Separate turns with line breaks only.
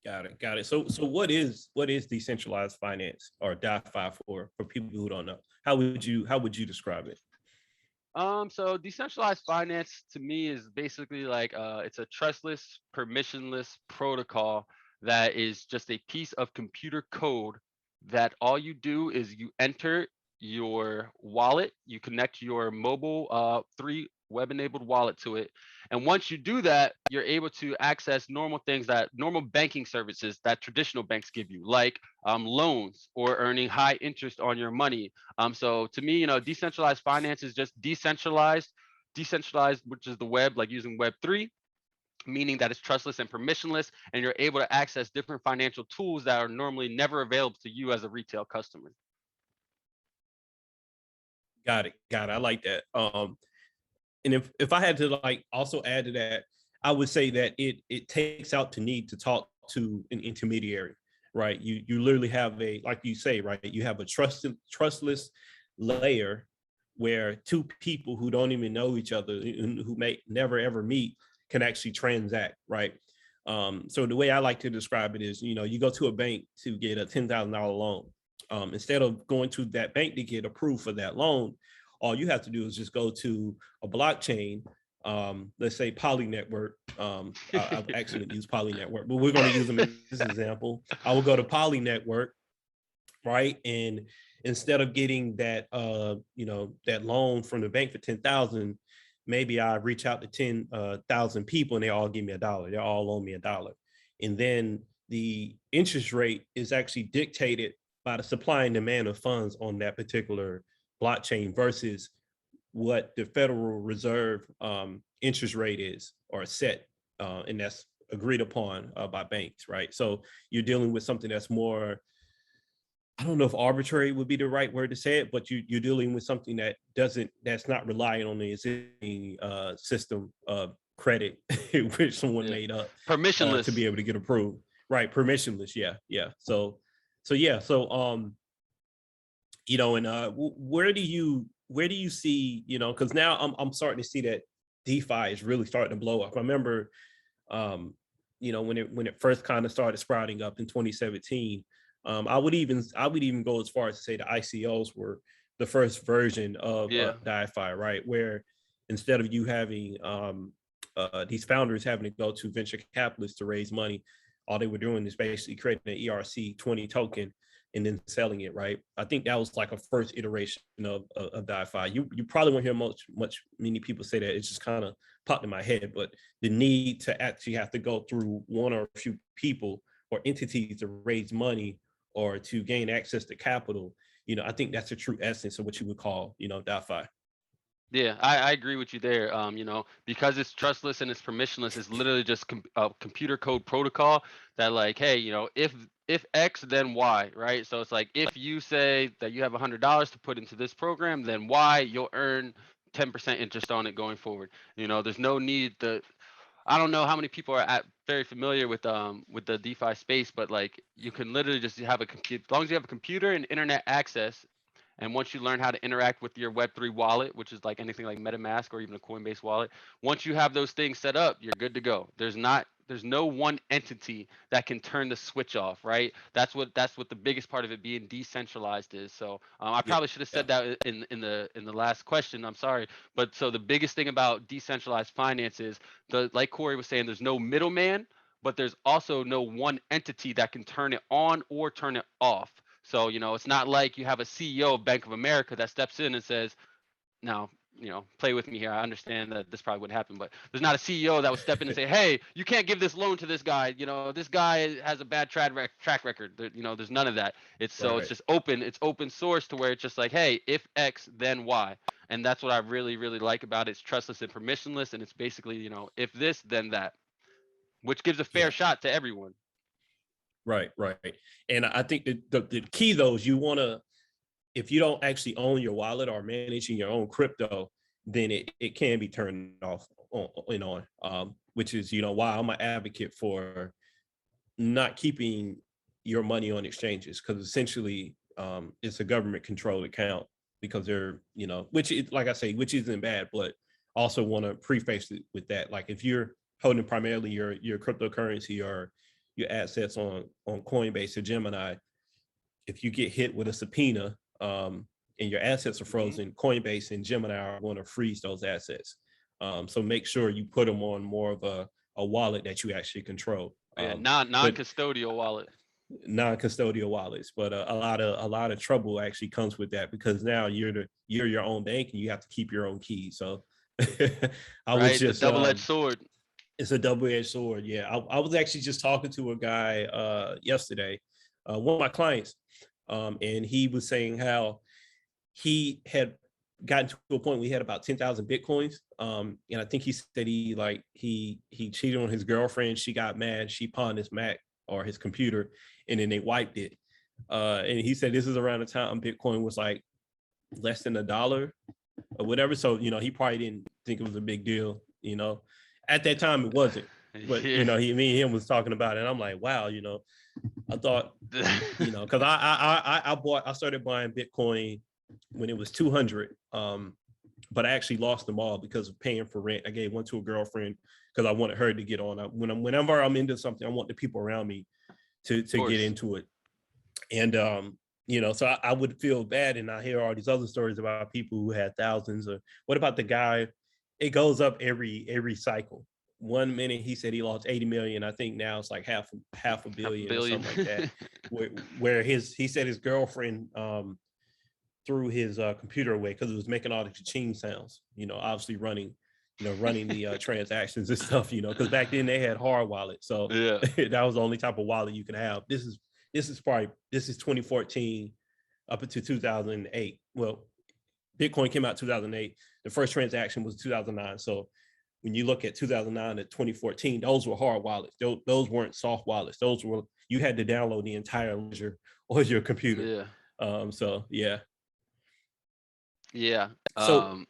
Got it. So what is decentralized finance or DeFi for people who don't know? How would you describe it?
So decentralized finance to me is basically like it's a trustless, permissionless protocol that is just a piece of computer code that all you do is you enter your wallet, you connect your mobile three web-enabled wallet to it, and once you do that, you're able to access normal things that normal banking services that traditional banks give you, like loans or earning high interest on your money. So to me, decentralized finance is just decentralized, which is the web, like using Web3, meaning that it's trustless and permissionless, and you're able to access different financial tools that are normally never available to you as a retail customer.
Got it. I like that. And if I had to like also add to that, I would say that it takes out the need to talk to an intermediary, right? You literally have a, like you say, right? You have a trustless layer where two people who don't even know each other and who may never ever meet can actually transact, right? So the way I like to describe it is, you go to a bank to get a $10,000 loan. Instead of going to that bank to get approved for that loan, all you have to do is just go to a blockchain, let's say Poly Network. I've actually used Poly Network, but we're going to use them as this example. I will go to Poly Network, right? And instead of getting that, that loan from the bank for 10,000, maybe I reach out to 10,000 people and they all give me $1. They all owe me $1. And then the interest rate is actually dictated by the supply and demand of funds on that particular blockchain versus what the Federal Reserve interest rate is or set, and that's agreed upon by banks, right? So you're dealing with something that's more, I don't know if arbitrary would be the right word to say it, but you're dealing with something that's not relying on the existing system of credit which someone
Yeah,
made up to be
permissionless.
able to get approved, right? Permissionless, yeah. So and where do you see, because now I'm starting to see that DeFi is really starting to blow up. I remember, when it first kind of started sprouting up in 2017. I would even go as far as to say the ICOs were the first version of
Yeah.
DeFi, right? Where instead of you having these founders having to go to venture capitalists to raise money, all they were doing is basically creating an ERC20 token and then selling it, right? I think that was like a first iteration of DeFi. You probably won't hear many people say that. It's just kind of popped in my head, but the need to actually have to go through one or a few people or entities to raise money or to gain access to capital, I think that's the true essence of what you would call, DeFi.
Yeah, I agree with you there. Because it's trustless and it's permissionless, it's literally just a computer code protocol that, like, hey, if X, then Y, right? So it's like if you say that you have $100 to put into this program, then Y, you'll earn 10% interest on it going forward. There's no need to. I don't know how many people are very familiar with the DeFi space, but like you can literally just have a computer as long as you have a computer and internet access. And once you learn how to interact with your Web3 wallet, which is like anything like MetaMask or even a Coinbase wallet, once you have those things set up, you're good to go. There's no one entity that can turn the switch off, right? That's what the biggest part of it being decentralized is. So I
Yeah.
probably should have said that in the last question. I'm sorry, but so the biggest thing about decentralized finance is like Corey was saying, there's no middleman, but there's also no one entity that can turn it on or turn it off. So, it's not like you have a CEO of Bank of America that steps in and says, now, play with me here. I understand that this probably wouldn't happen, but there's not a CEO that would step in and say, hey, you can't give this loan to this guy. This guy has a bad track record. There's none of that. It's
Right.
just open. It's open source to where it's just like, hey, if X, then Y. And that's what I really, really like about it. It's trustless and permissionless. And it's basically, if this, then that, which gives a fair
Yeah.
shot to everyone.
Right. And I think the key though is you want to, if you don't actually own your wallet or managing your own crypto, then it can be turned off on, which is, why I'm an advocate for not keeping your money on exchanges, because essentially it's a government controlled account because they're, which is, like I say, which isn't bad, but also want to preface it with that. Like if you're holding primarily your cryptocurrency or your assets on Coinbase or Gemini, if you get hit with a subpoena and your assets are frozen, Coinbase and Gemini are going to freeze those assets. So make sure you put them on more of a wallet that you actually control.
Yeah, non-custodial wallet.
Non-custodial wallets, but a lot of trouble actually comes with that, because now you're your own bank and you have to keep your own keys. So I was just
a double-edged sword.
It's a double-edged sword. Yeah, I was actually just talking to a guy yesterday, one of my clients, and he was saying how he had gotten to a point where he had about 10,000 Bitcoins. And I think he said he cheated on his girlfriend. She got mad. She pawned his Mac or his computer, and then they wiped it. And he said this is around the time Bitcoin was like less than $1 or whatever. So, he probably didn't think it was a big deal, At that time it wasn't. But me and him was talking about it, and I'm like, wow, I thought, because I started buying Bitcoin when it was 200, but I actually lost them all because of paying for rent. I gave one to a girlfriend because I wanted her to get on. Whenever I'm into something, I want the people around me to get into it. And so I would feel bad, and I hear all these other stories about people who had thousands. Or what about the guy? It goes up every cycle. 1 minute he said he lost 80 million. I think now it's like half a billion or something like that. where he said his girlfriend threw his computer away because it was making all the cha-ching sounds. Obviously running the transactions and stuff. Because back then they had hard wallets, so
yeah,
that was the only type of wallet you could have. This is 2014 up until 2008. Well, Bitcoin came out 2008. The first transaction was 2009. So when you look at 2009 to 2014, those were hard wallets. Those weren't soft wallets. Those were, you had to download the entire ledger on your computer.
Yeah.
So yeah.
Yeah.
So